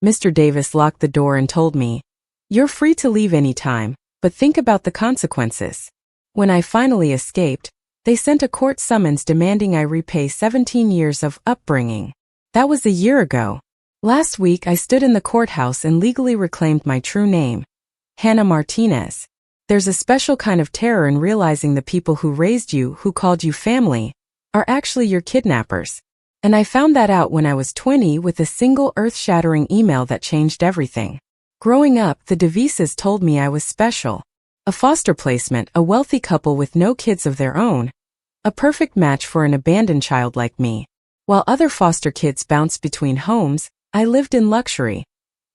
Mr. Davis locked the door and told me, "You're free to leave any time, but think about the consequences." When I finally escaped, they sent a court summons demanding I repay 17 years of upbringing. That was a year ago. Last week I stood in the courthouse and legally reclaimed my true name, Hannah Martinez. There's a special kind of terror in realizing the people who raised you, who called you family, are actually your kidnappers. And I found that out when I was 20 with a single earth-shattering email that changed everything. Growing up, the Devises told me I was special. A foster placement, a wealthy couple with no kids of their own, a perfect match for an abandoned child like me. While other foster kids bounced between homes, I lived in luxury.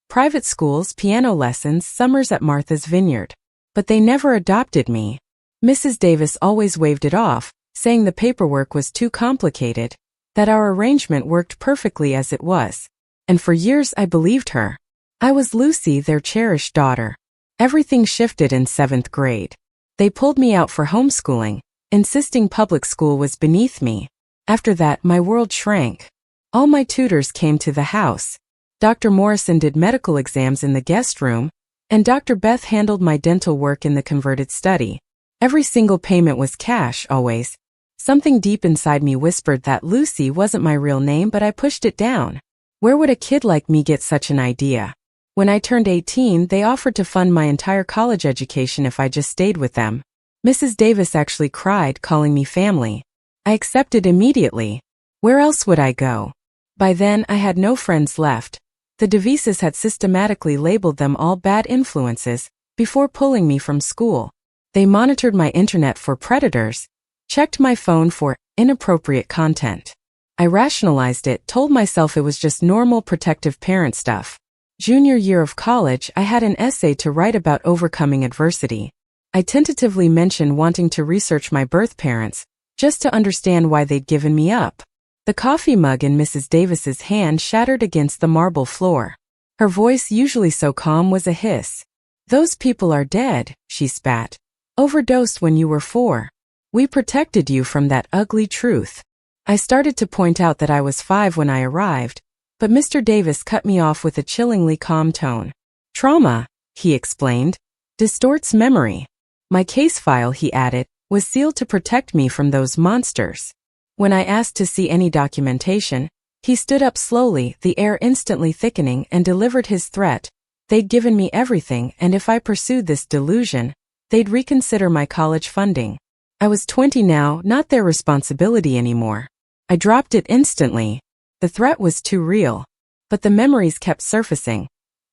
Private schools, piano lessons, summers at Martha's Vineyard. But they never adopted me. Mrs. Davis always waved it off, saying the paperwork was too complicated, that our arrangement worked perfectly as it was. And for years I believed her. I was Lucy, their cherished daughter. Everything shifted in 7th grade. They pulled me out for homeschooling, insisting public school was beneath me. After that, my world shrank. All my tutors came to the house. Dr. Morrison did medical exams in the guest room, and Dr. Beth handled my dental work in the converted study. Every single payment was cash, always. Something deep inside me whispered that Lucy wasn't my real name, but I pushed it down. Where would a kid like me get such an idea? When I turned 18, they offered to fund my entire college education if I just stayed with them. Mrs. Davis actually cried, calling me family. I accepted immediately. Where else would I go? By then, I had no friends left. The Devises had systematically labeled them all bad influences before pulling me from school. They monitored my internet for predators, checked my phone for inappropriate content. I rationalized it, told myself it was just normal protective parent stuff. Junior year of college, I had an essay to write about overcoming adversity. I tentatively mentioned wanting to research my birth parents, just to understand why they'd given me up. The coffee mug in Mrs. Davis's hand shattered against the marble floor. Her voice, usually so calm, was a hiss. "Those people are dead," she spat. "Overdosed when you were 4. We protected you from that ugly truth." I started to point out that I was 5 when I arrived, but Mr. Davis cut me off with a chillingly calm tone. "Trauma," he explained, "distorts memory." My case file, he added, was sealed to protect me from those monsters. When I asked to see any documentation, he stood up slowly, the air instantly thickening, and delivered his threat. They'd given me everything, and if I pursued this delusion, they'd reconsider my college funding. I was 20 now, not their responsibility anymore. I dropped it instantly. The threat was too real. But the memories kept surfacing.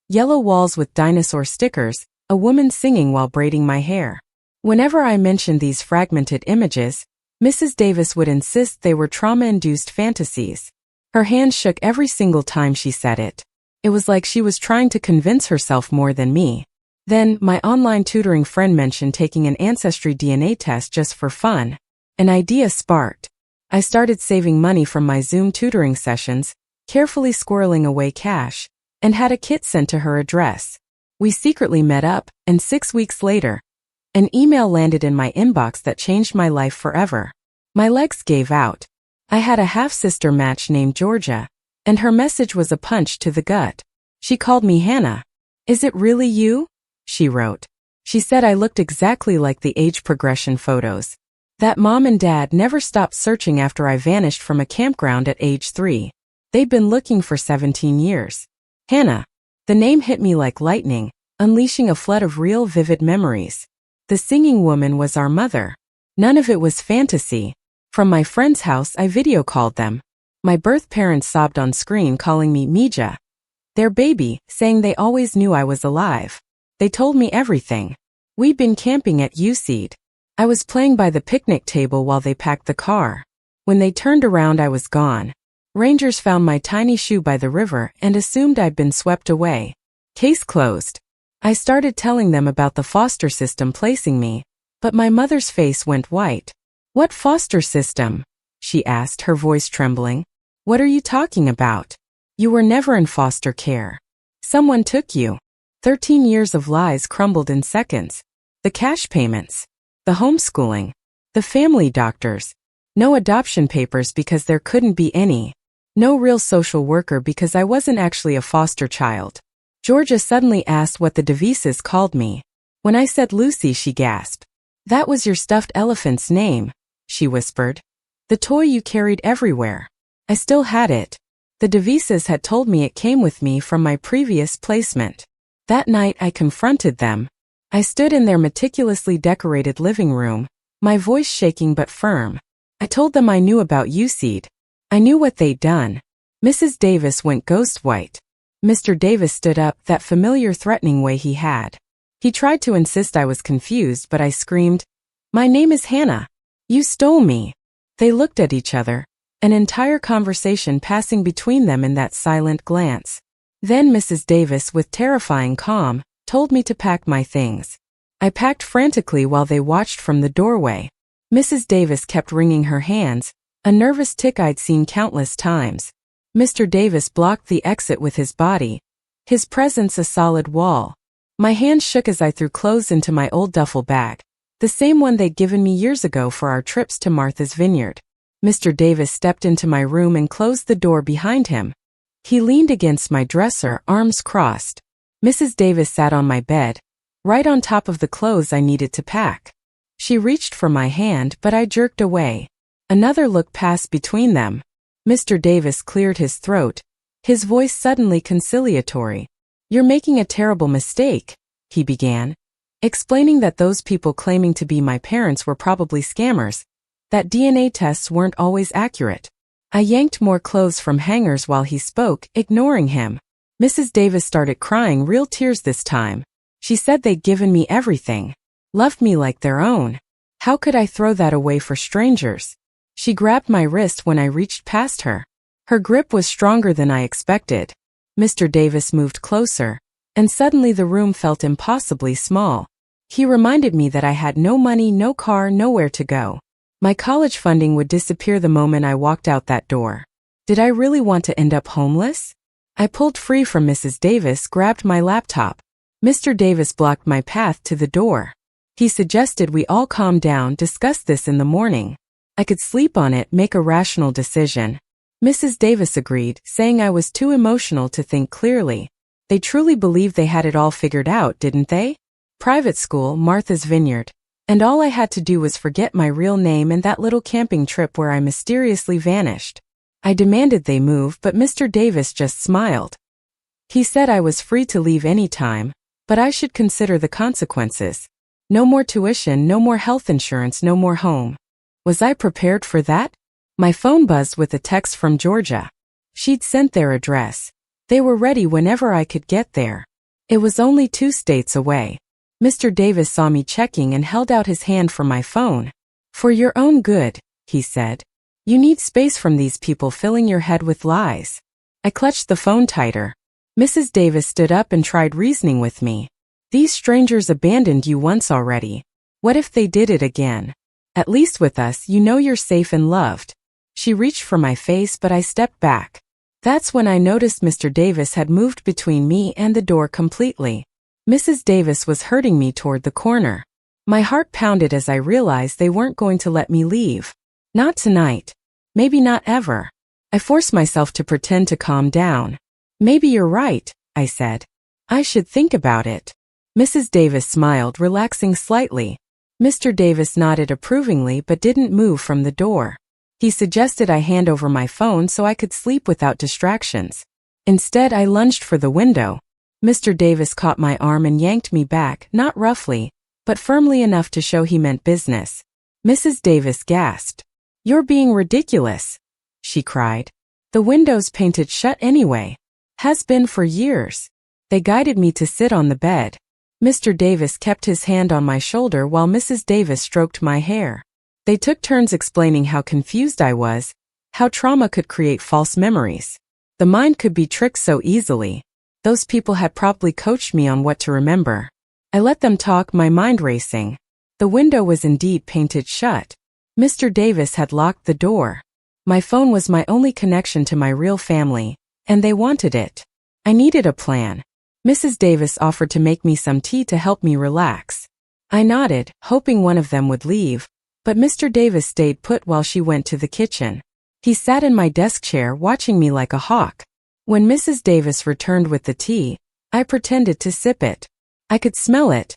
Yellow walls with dinosaur stickers, a woman singing while braiding my hair. Whenever I mentioned these fragmented images, Mrs. Davis would insist they were trauma-induced fantasies. Her hand shook every single time she said it. It was like she was trying to convince herself more than me. Then, my online tutoring friend mentioned taking an ancestry DNA test just for fun. An idea sparked. I started saving money from my Zoom tutoring sessions, carefully squirreling away cash, and had a kit sent to her address. We secretly met up, and 6 weeks later, an email landed in my inbox that changed my life forever. My legs gave out. I had a half-sister match named Georgia, and her message was a punch to the gut. She called me Hannah. "Is it really you?" she wrote. She said I looked exactly like the age progression photos. That mom and dad never stopped searching after I vanished from a campground at age 3. They'd been looking for 17 years. Hannah. The name hit me like lightning, unleashing a flood of real vivid memories. The singing woman was our mother. None of it was fantasy. From my friend's house, I video called them. My birth parents sobbed on screen, calling me Mija, their baby, saying they always knew I was alive. They told me everything. We'd been camping at UCED. I was playing by the picnic table while they packed the car. When they turned around, I was gone. Rangers found my tiny shoe by the river and assumed I'd been swept away. Case closed. I started telling them about the foster system placing me, but my mother's face went white. "What foster system?" she asked, her voice trembling. "What are you talking about? You were never in foster care. Someone took you." 13 years of lies crumbled in seconds. The cash payments, the homeschooling, the family doctors. No adoption papers because there couldn't be any. No real social worker because I wasn't actually a foster child. Georgia suddenly asked what the Devises called me. When I said Lucy, she gasped. That was your stuffed elephant's name, she whispered. The toy you carried everywhere. I still had it. The Devises had told me it came with me from my previous placement. That night I confronted them. I stood in their meticulously decorated living room, my voice shaking but firm. I told them I knew about USEED. I knew what they'd done. Mrs. Davis went ghost white. Mr. Davis stood up, that familiar threatening way he had. He tried to insist I was confused, but I screamed, "My name is Hannah. You stole me." They looked at each other, an entire conversation passing between them in that silent glance. Then Mrs. Davis, with terrifying calm, told me to pack my things. I packed frantically while they watched from the doorway. Mrs. Davis kept wringing her hands, a nervous tic I'd seen countless times. Mr. Davis blocked the exit with his body, his presence a solid wall. My hands shook as I threw clothes into my old duffel bag, the same one they'd given me years ago for our trips to Martha's Vineyard. Mr. Davis stepped into my room and closed the door behind him. He leaned against my dresser, arms crossed. Mrs. Davis sat on my bed, right on top of the clothes I needed to pack. She reached for my hand, but I jerked away. Another look passed between them. Mr. Davis cleared his throat, his voice suddenly conciliatory. "You're making a terrible mistake," he began, explaining that those people claiming to be my parents were probably scammers, that DNA tests weren't always accurate. I yanked more clothes from hangers while he spoke, ignoring him. Mrs. Davis started crying, real tears this time. She said they'd given me everything, loved me like their own. How could I throw that away for strangers? She grabbed my wrist when I reached past her. Her grip was stronger than I expected. Mr. Davis moved closer, and suddenly the room felt impossibly small. He reminded me that I had no money, no car, nowhere to go. My college funding would disappear the moment I walked out that door. Did I really want to end up homeless? I pulled free from Mrs. Davis, grabbed my laptop. Mr. Davis blocked my path to the door. He suggested we all calm down, discuss this in the morning. I could sleep on it, make a rational decision. Mrs. Davis agreed, saying I was too emotional to think clearly. They truly believed they had it all figured out, didn't they? Private school, Martha's Vineyard. And all I had to do was forget my real name and that little camping trip where I mysteriously vanished. I demanded they move, but Mr. Davis just smiled. He said I was free to leave any time, but I should consider the consequences. No more tuition, no more health insurance, no more home. Was I prepared for that? My phone buzzed with a text from Georgia. She'd sent their address. They were ready whenever I could get there. It was only 2 states away. Mr. Davis saw me checking and held out his hand for my phone. "For your own good," he said. "You need space from these people filling your head with lies." I clutched the phone tighter. Mrs. Davis stood up and tried reasoning with me. "These strangers abandoned you once already. What if they did it again? At least with us, you know you're safe and loved." She reached for my face, but I stepped back. That's when I noticed Mr. Davis had moved between me and the door completely. Mrs. Davis was herding me toward the corner. My heart pounded as I realized they weren't going to let me leave. Not tonight. Maybe not ever. I forced myself to pretend to calm down. "Maybe you're right," I said. "I should think about it." Mrs. Davis smiled, relaxing slightly. Mr. Davis nodded approvingly but didn't move from the door. He suggested I hand over my phone so I could sleep without distractions. Instead, I lunged for the window. Mr. Davis caught my arm and yanked me back, not roughly, but firmly enough to show he meant business. Mrs. Davis gasped. "You're being ridiculous," she cried. "The window's painted shut anyway. Has been for years." They guided me to sit on the bed. Mr. Davis kept his hand on my shoulder while Mrs. Davis stroked my hair. They took turns explaining how confused I was, how trauma could create false memories. The mind could be tricked so easily. Those people had probably coached me on what to remember. I let them talk, my mind racing. The window was indeed painted shut. Mr. Davis had locked the door. My phone was my only connection to my real family, and they wanted it. I needed a plan. Mrs. Davis offered to make me some tea to help me relax. I nodded, hoping one of them would leave, but Mr. Davis stayed put while she went to the kitchen. He sat in my desk chair watching me like a hawk. When Mrs. Davis returned with the tea, I pretended to sip it. I could smell it.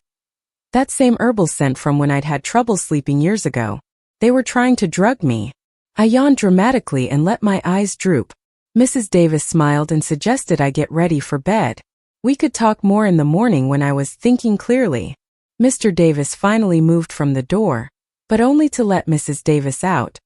That same herbal scent from when I'd had trouble sleeping years ago. They were trying to drug me. I yawned dramatically and let my eyes droop. Mrs. Davis smiled and suggested I get ready for bed. We could talk more in the morning when I was thinking clearly. Mr. Davis finally moved from the door, but only to let Mrs. Davis out.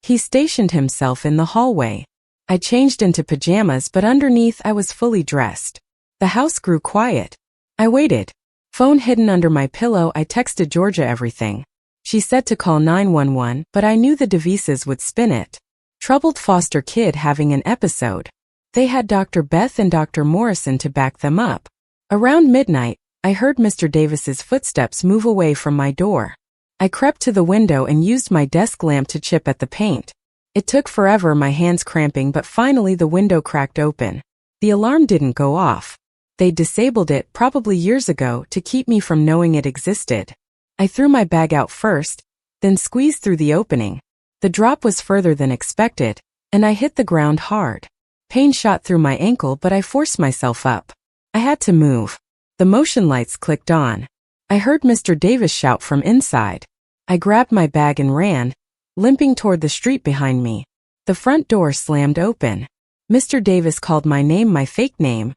He stationed himself in the hallway. I changed into pajamas, but underneath I was fully dressed. The house grew quiet. I waited. Phone hidden under my pillow, I texted Georgia everything. She said to call 911, but I knew the Devises would spin it. Troubled foster kid having an episode. They had Dr. Beth and Dr. Morrison to back them up. Around midnight, I heard Mr. Davis's footsteps move away from my door. I crept to the window and used my desk lamp to chip at the paint. It took forever, my hands cramping, but finally the window cracked open. The alarm didn't go off. They disabled it probably years ago to keep me from knowing it existed. I threw my bag out first, then squeezed through the opening. The drop was further than expected, and I hit the ground hard. Pain shot through my ankle, but I forced myself up. I had to move. The motion lights clicked on. I heard Mr. Davis shout from inside. I grabbed my bag and ran, limping toward the street behind me. The front door slammed open. Mr. Davis called my name, my fake name,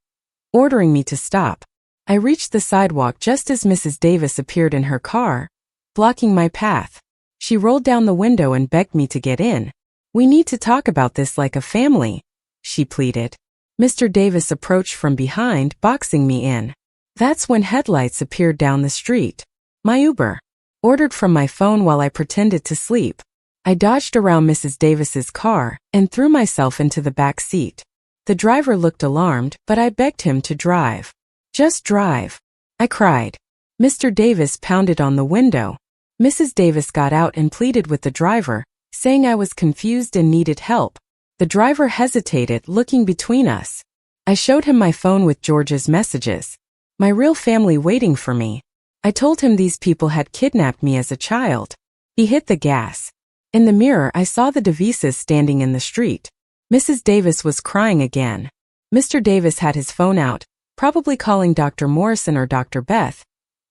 ordering me to stop. I reached the sidewalk just as Mrs. Davis appeared in her car, blocking my path. She rolled down the window and begged me to get in. "We need to talk about this like a family," she pleaded. Mr. Davis approached from behind, boxing me in. That's when headlights appeared down the street. My Uber. Ordered from my phone while I pretended to sleep. I dodged around Mrs. Davis's car and threw myself into the back seat. The driver looked alarmed, but I begged him to drive. "Just drive," I cried. Mr. Davis pounded on the window. Mrs. Davis got out and pleaded with the driver, saying I was confused and needed help. The driver hesitated, looking between us. I showed him my phone with George's messages. My real family waiting for me. I told him these people had kidnapped me as a child. He hit the gas. In the mirror, I saw the Devises standing in the street. Mrs. Davis was crying again. Mr. Davis had his phone out, probably calling Dr. Morrison or Dr. Beth,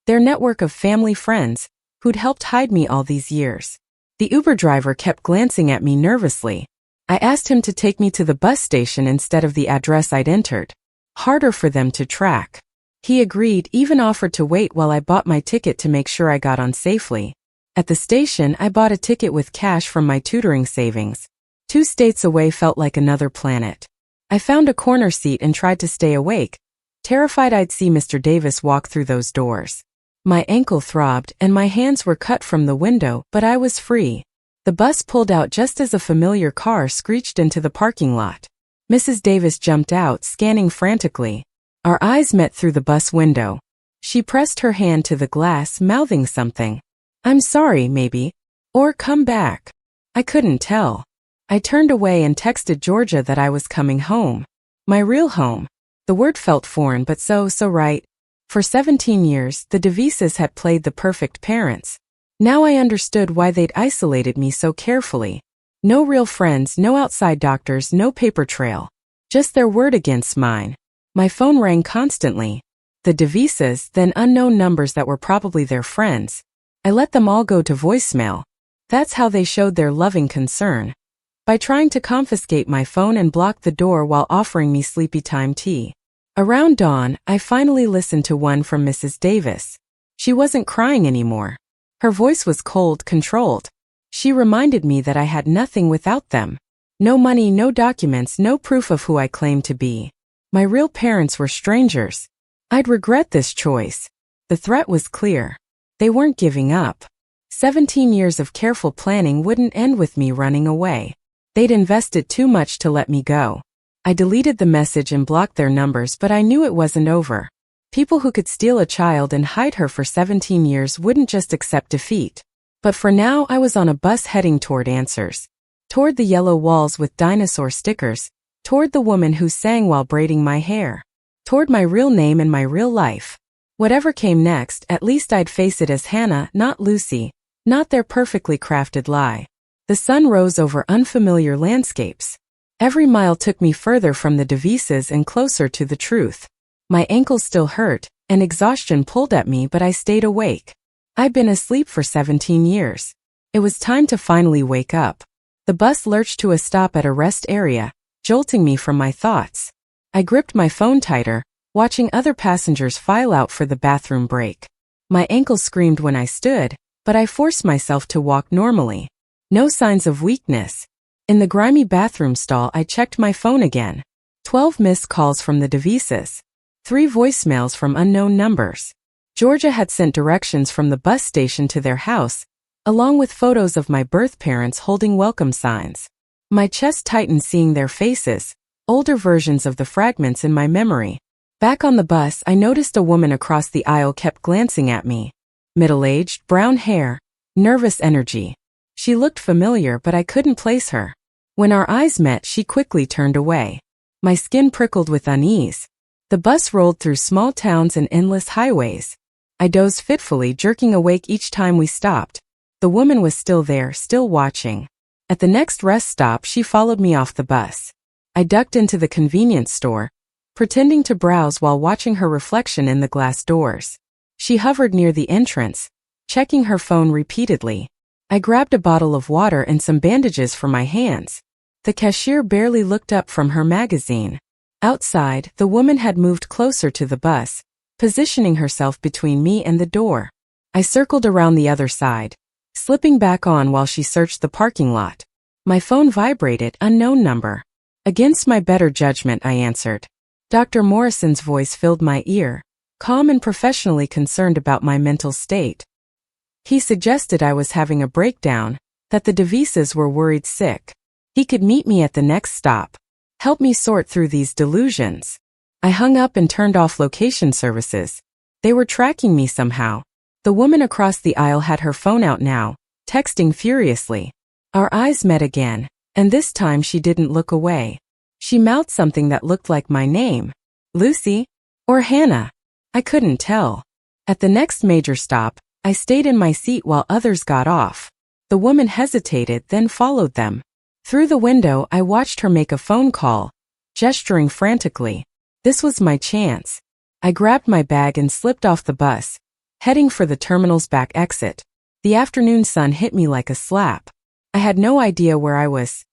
their network of family friends, who'd helped hide me all these years. The Uber driver kept glancing at me nervously. I asked him to take me to the bus station instead of the address I'd entered. Harder for them to track. He agreed, even offered to wait while I bought my ticket to make sure I got on safely. At the station, I bought a ticket with cash from my tutoring savings. 2 states away felt like another planet. I found a corner seat and tried to stay awake, terrified I'd see Mr. Davis walk through those doors. My ankle throbbed and my hands were cut from the window, but I was free. The bus pulled out just as a familiar car screeched into the parking lot. Mrs. Davis jumped out, scanning frantically. Our eyes met through the bus window. She pressed her hand to the glass, mouthing something. "I'm sorry, maybe. Or come back." I couldn't tell. I turned away and texted Georgia that I was coming home. My real home. The word felt foreign but so right. For 17 years, the Devises had played the perfect parents. Now I understood why they'd isolated me so carefully. No real friends, no outside doctors, no paper trail. Just their word against mine. My phone rang constantly. The Devises, then unknown numbers that were probably their friends. I let them all go to voicemail. That's how they showed their loving concern. By trying to confiscate my phone and block the door while offering me sleepy time tea. Around dawn, I finally listened to one from Mrs. Davis. She wasn't crying anymore. Her voice was cold, controlled. She reminded me that I had nothing without them. No money, no documents, no proof of who I claimed to be. My real parents were strangers. I'd regret this choice. The threat was clear. They weren't giving up. 17 years of careful planning wouldn't end with me running away. They'd invested too much to let me go. I deleted the message and blocked their numbers, but I knew it wasn't over. People who could steal a child and hide her for 17 years wouldn't just accept defeat. But for now, I was on a bus heading toward answers. Toward the yellow walls with dinosaur stickers. Toward the woman who sang while braiding my hair. Toward my real name and my real life. Whatever came next, at least I'd face it as Hannah, not Lucy, not their perfectly crafted lie. The sun rose over unfamiliar landscapes. Every mile took me further from the devices and closer to the truth. My ankles still hurt, and exhaustion pulled at me, but I stayed awake. I'd been asleep for 17 years. It was time to finally wake up. The bus lurched to a stop at a rest area, jolting me from my thoughts. I gripped my phone tighter, watching other passengers file out for the bathroom break. My ankle screamed when I stood, but I forced myself to walk normally. No signs of weakness. In the grimy bathroom stall, I checked my phone again. 12 missed calls from the devices. 3 voicemails from unknown numbers. Georgia had sent directions from the bus station to their house, along with photos of my birth parents holding welcome signs. My chest tightened seeing their faces, older versions of the fragments in my memory. Back on the bus, I noticed a woman across the aisle kept glancing at me. Middle-aged, brown hair, nervous energy. She looked familiar, but I couldn't place her. When our eyes met, she quickly turned away. My skin prickled with unease. The bus rolled through small towns and endless highways. I dozed fitfully, jerking awake each time we stopped. The woman was still there, still watching. At the next rest stop, she followed me off the bus. I ducked into the convenience store, pretending to browse while watching her reflection in the glass doors. She hovered near the entrance, checking her phone repeatedly. I grabbed a bottle of water and some bandages for my hands. The cashier barely looked up from her magazine. Outside, the woman had moved closer to the bus, positioning herself between me and the door. I circled around the other side, slipping back on while she searched the parking lot. My phone vibrated, unknown number. Against my better judgment, I answered. Dr. Morrison's voice filled my ear, calm and professionally concerned about my mental state. He suggested I was having a breakdown, that the devices were worried sick. He could meet me at the next stop. Help me sort through these delusions. I hung up and turned off location services. They were tracking me somehow. The woman across the aisle had her phone out now, texting furiously. Our eyes met again, and this time she didn't look away. She mouthed something that looked like my name. Lucy? Or Hannah? I couldn't tell. At the next major stop, I stayed in my seat while others got off. The woman hesitated, then followed them. Through the window, I watched her make a phone call, gesturing frantically. This was my chance. I grabbed my bag and slipped off the bus, heading for the terminal's back exit. The afternoon sun hit me like a slap. I had no idea where I was.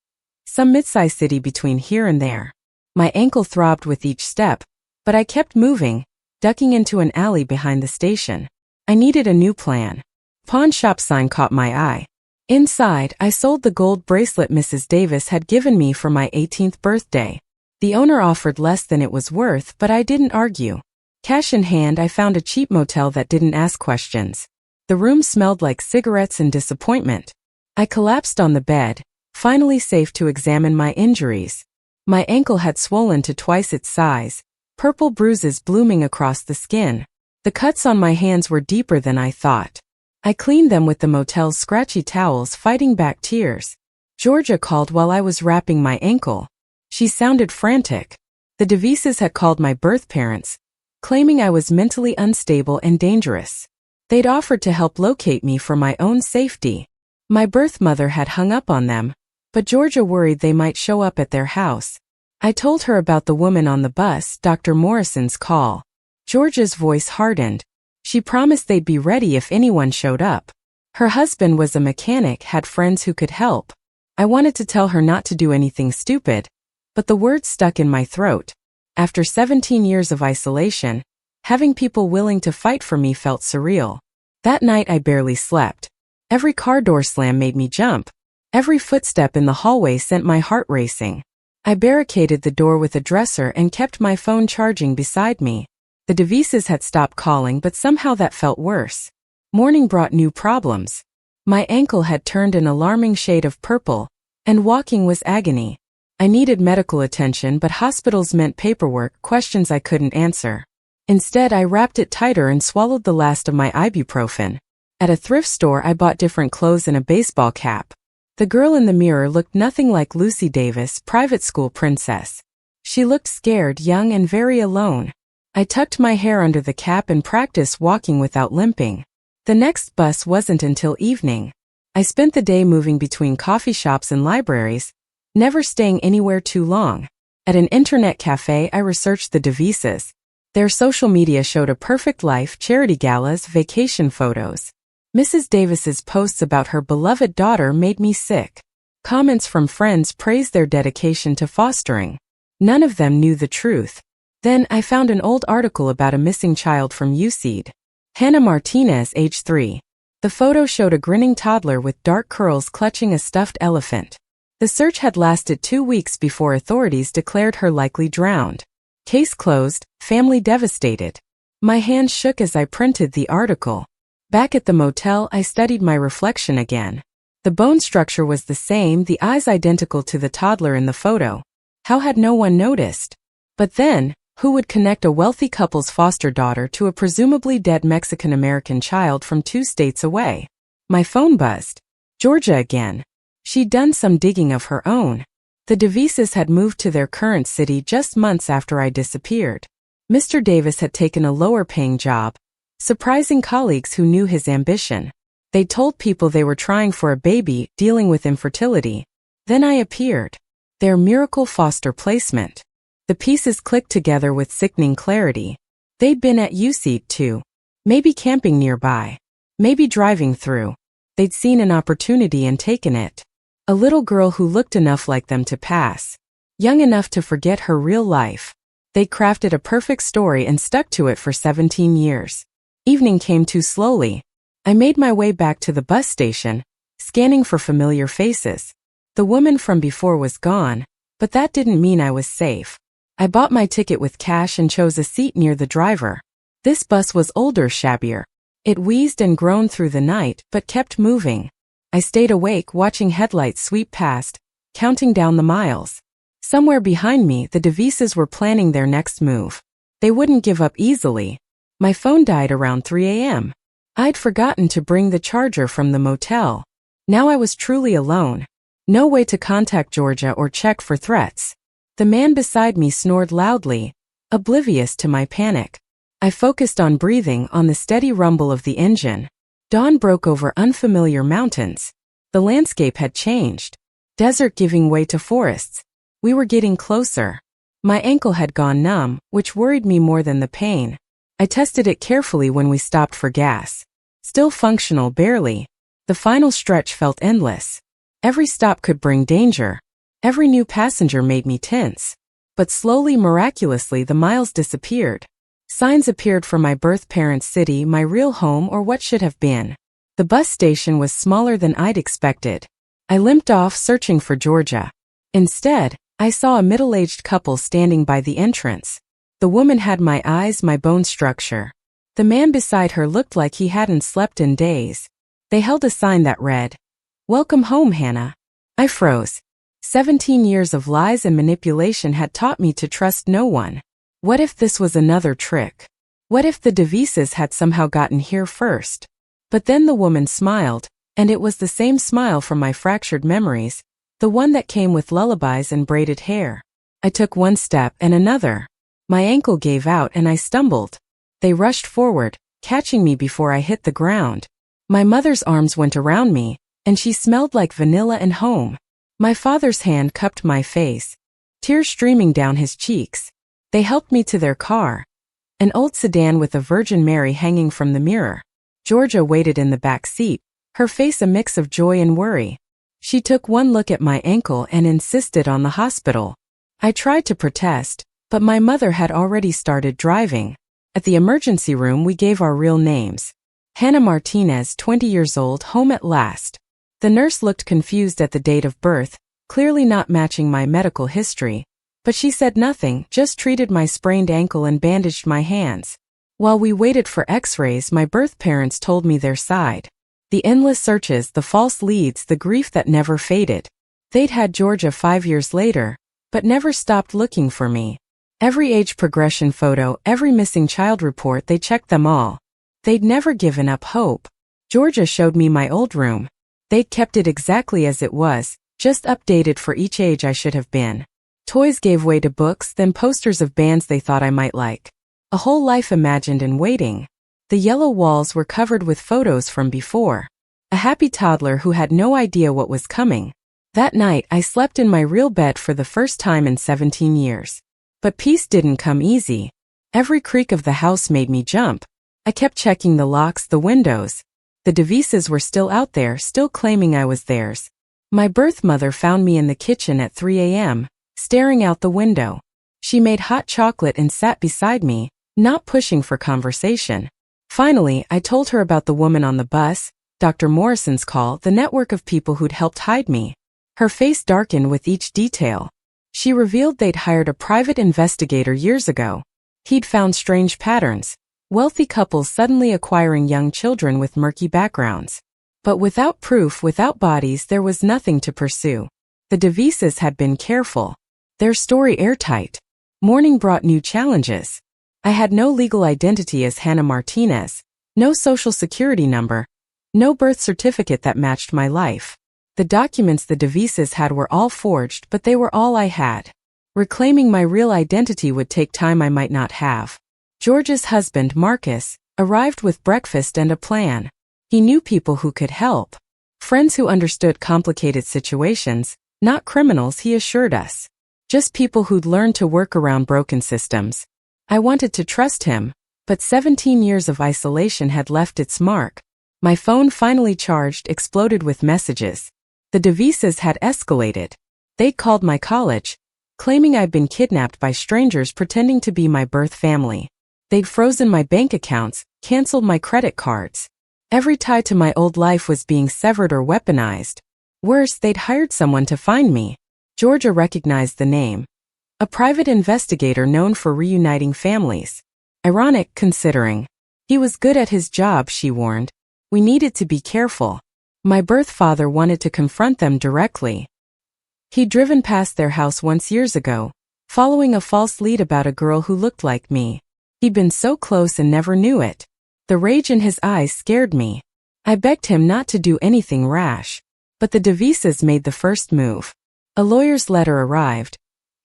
Some mid-sized city between here and there. My ankle throbbed with each step, but I kept moving, ducking into an alley behind the station. I needed a new plan. Pawn shop sign caught my eye. Inside, I sold the gold bracelet Mrs. Davis had given me for my 18th birthday. The owner offered less than it was worth, but I didn't argue. Cash in hand, I found a cheap motel that didn't ask questions. The room smelled like cigarettes and disappointment. I collapsed on the bed, finally safe to examine my injuries. My ankle had swollen to twice its size, purple bruises blooming across the skin. The cuts on my hands were deeper than I thought. I cleaned them with the motel's scratchy towels, fighting back tears. Georgia called while I was wrapping my ankle. She sounded frantic. The Devises had called my birth parents, claiming I was mentally unstable and dangerous. They'd offered to help locate me for my own safety. My birth mother had hung up on them, but Georgia worried they might show up at their house. I told her about the woman on the bus, Dr. Morrison's call. Georgia's voice hardened. She promised they'd be ready if anyone showed up. Her husband was a mechanic, had friends who could help. I wanted to tell her not to do anything stupid, but the words stuck in my throat. After 17 years of isolation, having people willing to fight for me felt surreal. That night I barely slept. Every car door slam made me jump. Every footstep in the hallway sent my heart racing. I barricaded the door with a dresser and kept my phone charging beside me. The Devises had stopped calling, but somehow that felt worse. Morning brought new problems. My ankle had turned an alarming shade of purple, and walking was agony. I needed medical attention, but hospitals meant paperwork, questions I couldn't answer. Instead, I wrapped it tighter and swallowed the last of my ibuprofen. At a thrift store, I bought different clothes and a baseball cap. The girl in the mirror looked nothing like Lucy Davis, private school princess. She looked scared, young, and very alone. I tucked my hair under the cap and practiced walking without limping. The next bus wasn't until evening. I spent the day moving between coffee shops and libraries, never staying anywhere too long. At an internet cafe, I researched the Devises. Their social media showed a perfect life, charity galas, vacation photos. Mrs. Davis's posts about her beloved daughter made me sick. Comments from friends praised their dedication to fostering. None of them knew the truth. Then I found an old article about a missing child from UCED. Hannah Martinez, age 3. The photo showed a grinning toddler with dark curls clutching a stuffed elephant. The search had lasted 2 weeks before authorities declared her likely drowned. Case closed, family devastated. My hands shook as I printed the article. Back at the motel, I studied my reflection again. The bone structure was the same, the eyes identical to the toddler in the photo. How had no one noticed? But then, who would connect a wealthy couple's foster daughter to a presumably dead Mexican-American child from 2 states away? My phone buzzed. Georgia again. She'd done some digging of her own. The Devises had moved to their current city just months after I disappeared. Mr. Davis had taken a lower-paying job, surprising colleagues who knew his ambition. They told people they were trying for a baby, dealing with infertility. Then I appeared. Their miracle foster placement. The pieces clicked together with sickening clarity. They'd been at UCED too. Maybe camping nearby. Maybe driving through. They'd seen an opportunity and taken it. A little girl who looked enough like them to pass. Young enough to forget her real life. They'd crafted a perfect story and stuck to it for 17 years. Evening came too slowly. I made my way back to the bus station, scanning for familiar faces. The woman from before was gone, but that didn't mean I was safe. I bought my ticket with cash and chose a seat near the driver. This bus was older, shabbier. It wheezed and groaned through the night, but kept moving. I stayed awake, watching headlights sweep past, counting down the miles. Somewhere behind me, the Devises were planning their next move. They wouldn't give up easily. My phone died around 3 a.m. I'd forgotten to bring the charger from the motel. Now I was truly alone. No way to contact Georgia or check for threats. The man beside me snored loudly, oblivious to my panic. I focused on breathing, on the steady rumble of the engine. Dawn broke over unfamiliar mountains. The landscape had changed. Desert giving way to forests. We were getting closer. My ankle had gone numb, which worried me more than the pain. I tested it carefully when we stopped for gas. Still functional, barely. The final stretch felt endless. Every stop could bring danger. Every new passenger made me tense. But slowly, miraculously, the miles disappeared. Signs appeared for my birth parents' city, my real home, or what should have been. The bus station was smaller than I'd expected. I limped off, searching for Georgia. Instead, I saw a middle-aged couple standing by the entrance. The woman had my eyes, my bone structure. The man beside her looked like he hadn't slept in days. They held a sign that read, "Welcome home, Hannah." I froze. 17 years of lies and manipulation had taught me to trust no one. What if this was another trick? What if the Devises had somehow gotten here first? But then the woman smiled, and it was the same smile from my fractured memories, the one that came with lullabies and braided hair. I took one step and another. My ankle gave out and I stumbled. They rushed forward, catching me before I hit the ground. My mother's arms went around me, and she smelled like vanilla and home. My father's hand cupped my face, tears streaming down his cheeks. They helped me to their car, an old sedan with a Virgin Mary hanging from the mirror. Georgia waited in the back seat, her face a mix of joy and worry. She took one look at my ankle and insisted on the hospital. I tried to protest, but my mother had already started driving. At the emergency room, we gave our real names. Hannah Martinez, 20 years old, home at last. The nurse looked confused at the date of birth, clearly not matching my medical history. But she said nothing, just treated my sprained ankle and bandaged my hands. While we waited for x-rays, my birth parents told me their side. The endless searches, the false leads, the grief that never faded. They'd had Georgia 5 years later, but never stopped looking for me. Every age progression photo, every missing child report, they checked them all. They'd never given up hope. Georgia showed me my old room. They'd kept it exactly as it was, just updated for each age I should have been. Toys gave way to books, then posters of bands they thought I might like. A whole life imagined and waiting. The yellow walls were covered with photos from before. a happy toddler who had no idea what was coming. That night, I slept in my real bed for the first time in 17 years. But peace didn't come easy. Every creak of the house made me jump. I kept checking the locks, the windows. The Devises were still out there, still claiming I was theirs. My birth mother found me in the kitchen at 3 a.m., staring out the window. She made hot chocolate and sat beside me, not pushing for conversation. Finally, I told her about the woman on the bus, Dr. Morrison's call, the network of people who'd helped hide me. Her face darkened with each detail. She revealed they'd hired a private investigator years ago. He'd found strange patterns, wealthy couples suddenly acquiring young children with murky backgrounds. But without proof, without bodies, there was nothing to pursue. The Devises had been careful. Their story airtight. Morning brought new challenges. I had no legal identity as Hannah Martinez, no social security number, no birth certificate that matched my life. The documents the Devises had were all forged, but they were all I had. Reclaiming my real identity would take time I might not have. George's husband, Marcus, arrived with breakfast and a plan. He knew people who could help. Friends who understood complicated situations, not criminals, he assured us. Just people who'd learned to work around broken systems. I wanted to trust him, but 17 years of isolation had left its mark. My phone finally charged, exploded with messages. The Devises had escalated. They'd called my college, claiming I'd been kidnapped by strangers pretending to be my birth family. They'd frozen my bank accounts, canceled my credit cards. Every tie to my old life was being severed or weaponized. Worse, they'd hired someone to find me. Georgia recognized the name. A private investigator known for reuniting families. Ironic, considering. He was good at his job, she warned. We needed to be careful. My birth father wanted to confront them directly. He'd driven past their house once years ago, following a false lead about a girl who looked like me. He'd been so close and never knew it. The rage in his eyes scared me. I begged him not to do anything rash. But the Devises made the first move. A lawyer's letter arrived,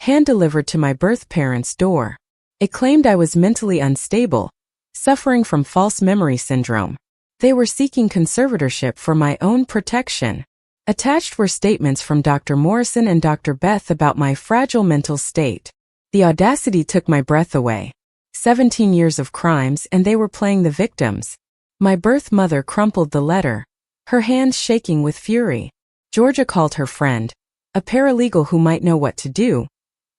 hand-delivered to my birth parents' door. It claimed I was mentally unstable, suffering from false memory syndrome. They were seeking conservatorship for my own protection. Attached were statements from Dr. Morrison and Dr. Beth about my fragile mental state. The audacity took my breath away. 17 years of crimes, and they were playing the victims. My birth mother crumpled the letter, her hands shaking with fury. Georgia called her friend, a paralegal who might know what to do,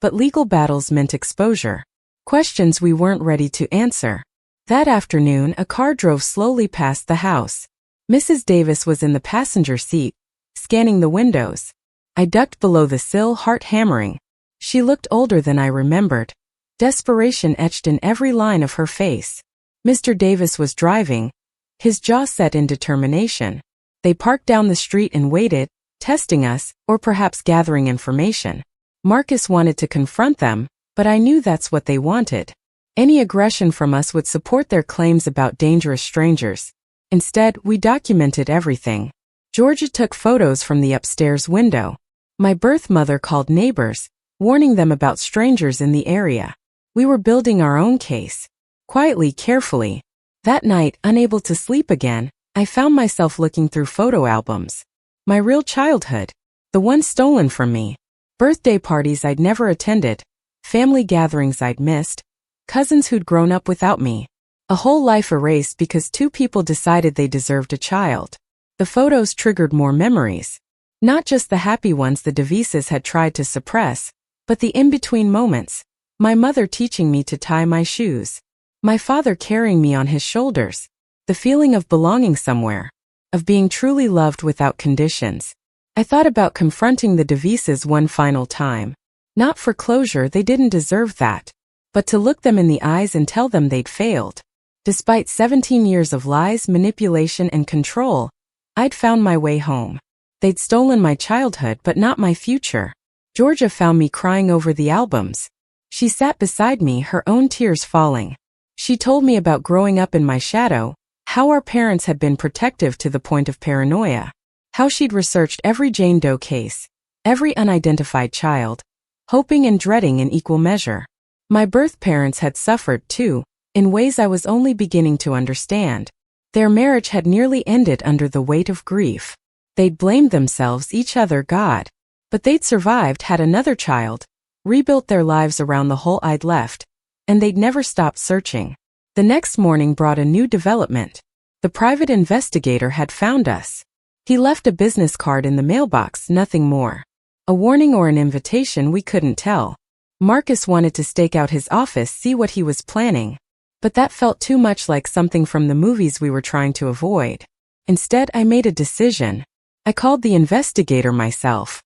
but legal battles meant exposure. Questions we weren't ready to answer. That afternoon, a car drove slowly past the house. Mrs. Davis was in the passenger seat, scanning the windows. I ducked below the sill, heart hammering. She looked older than I remembered. Desperation etched in every line of her face. Mr. Davis was driving, his jaw set in determination. They parked down the street and waited, testing us, or perhaps gathering information. Marcus wanted to confront them, but I knew that's what they wanted. Any aggression from us would support their claims about dangerous strangers. Instead, we documented everything. Georgia took photos from the upstairs window. My birth mother called neighbors, warning them about strangers in the area. We were building our own case. Quietly, carefully. That night, unable to sleep again, I found myself looking through photo albums. My real childhood. The one stolen from me. Birthday parties I'd never attended. Family gatherings I'd missed. Cousins who'd grown up without me. A whole life erased because two people decided they deserved a child. The photos triggered more memories. Not just the happy ones the Devises had tried to suppress, but the in-between moments. My mother teaching me to tie my shoes. My father carrying me on his shoulders. The feeling of belonging somewhere. Of being truly loved without conditions. I thought about confronting the Devises one final time. Not for closure, they didn't deserve that. But to look them in the eyes and tell them they'd failed. Despite 17 years of lies, manipulation, and control, I'd found my way home. They'd stolen my childhood but not my future. Georgia found me crying over the albums. She sat beside me, her own tears falling. She told me about growing up in my shadow, how our parents had been protective to the point of paranoia, how she'd researched every Jane Doe case, every unidentified child, hoping and dreading in equal measure. My birth parents had suffered too, in ways I was only beginning to understand. Their marriage had nearly ended under the weight of grief. They'd blamed themselves, each other, God. But they'd survived, had another child, rebuilt their lives around the hole I'd left, and they'd never stopped searching. The next morning brought a new development. The private investigator had found us. He left a business card in the mailbox, nothing more. A warning or an invitation, we couldn't tell. Marcus wanted to stake out his office, see what he was planning. But that felt too much like something from the movies we were trying to avoid. Instead, I made a decision. I called the investigator myself.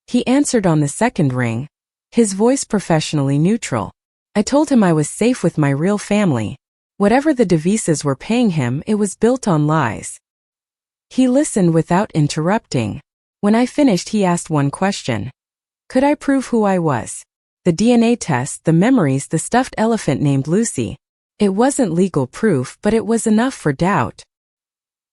He answered on the second ring, his voice professionally neutral. I told him I was safe with my real family. Whatever the devices were paying him, it was built on lies. He listened without interrupting. When I finished, he asked one question. Could I prove who I was? The DNA test, the memories, the stuffed elephant named Lucy. It wasn't legal proof, but it was enough for doubt.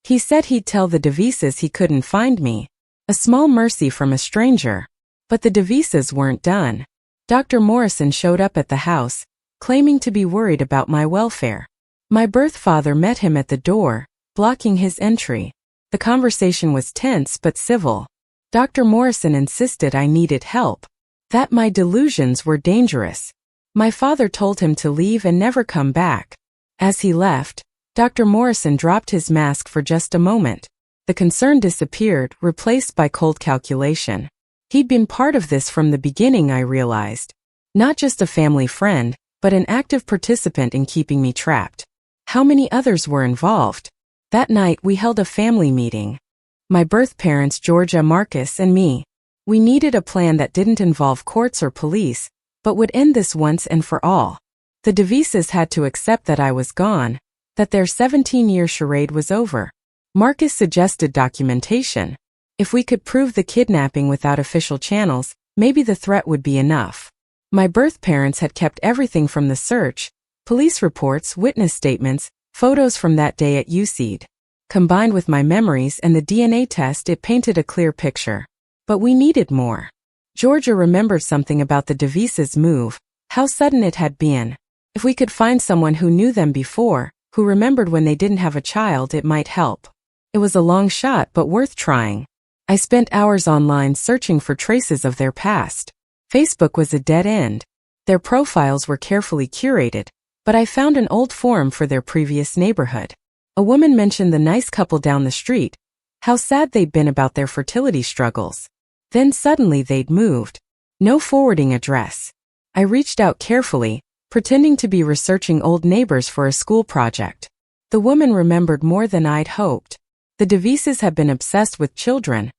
He said he'd tell the devices he couldn't find me. A small mercy from a stranger. But the devices weren't done. Dr. Morrison showed up at the house, claiming to be worried about my welfare. My birth father met him at the door, blocking his entry. The conversation was tense but civil. Dr. Morrison insisted I needed help, that my delusions were dangerous. My father told him to leave and never come back. As he left, Dr. Morrison dropped his mask for just a moment. The concern disappeared, replaced by cold calculation. He'd been part of this from the beginning, I realized. Not just a family friend, but an active participant in keeping me trapped. How many others were involved? That night we held a family meeting. My birth parents, Georgia, Marcus, and me. We needed a plan that didn't involve courts or police, but would end this once and for all. The devices had to accept that I was gone, that their 17-year charade was over. Marcus suggested documentation. If we could prove the kidnapping without official channels, maybe the threat would be enough. My birth parents had kept everything from the search, police reports, witness statements, photos from that day at UCED. Combined with my memories and the DNA test, it painted a clear picture. But we needed more. Georgia remembered something about the devices' move, how sudden it had been. If we could find someone who knew them before, who remembered when they didn't have a child, it might help. It was a long shot, but worth trying. I spent hours online searching for traces of their past. Facebook was a dead end. Their profiles were carefully curated, but I found an old forum for their previous neighborhood. A woman mentioned the nice couple down the street, how sad they'd been about their fertility struggles. Then suddenly they'd moved. No forwarding address. I reached out carefully, pretending to be researching old neighbors for a school project. The woman remembered more than I'd hoped. The devices had been obsessed with children,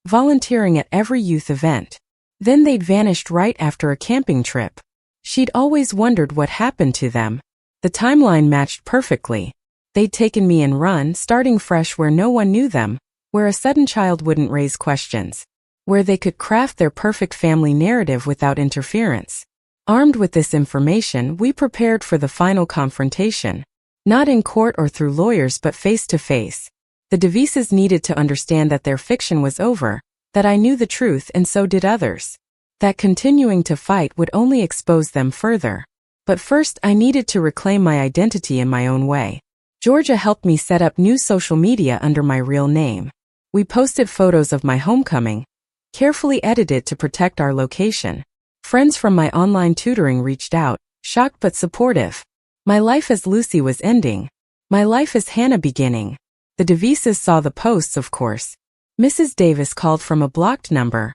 volunteering at every youth event. Then they'd vanished right after a camping trip. She'd always wondered what happened to them. The timeline matched perfectly. They'd taken me and run, starting fresh where no one knew them, where a sudden child wouldn't raise questions, where they could craft their perfect family narrative without interference. Armed with this information, we prepared for the final confrontation. Not in court or through lawyers, but face to face. The devices needed to understand that their fiction was over, that I knew the truth and so did others. That continuing to fight would only expose them further. But first, I needed to reclaim my identity in my own way. Georgia helped me set up new social media under my real name. We posted photos of my homecoming, carefully edited to protect our location. Friends from my online tutoring reached out, shocked but supportive. My life as Lucy was ending. My life as Hannah beginning. The devices saw the posts, of course. Mrs. Davis called from a blocked number,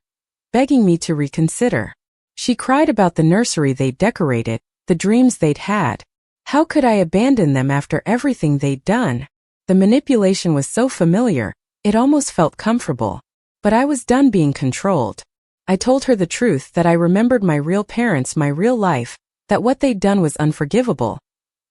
begging me to reconsider. She cried about the nursery they'd decorated, the dreams they'd had. How could I abandon them after everything they'd done? The manipulation was so familiar, it almost felt comfortable. But I was done being controlled. I told her the truth, that I remembered my real parents, my real life, that what they'd done was unforgivable,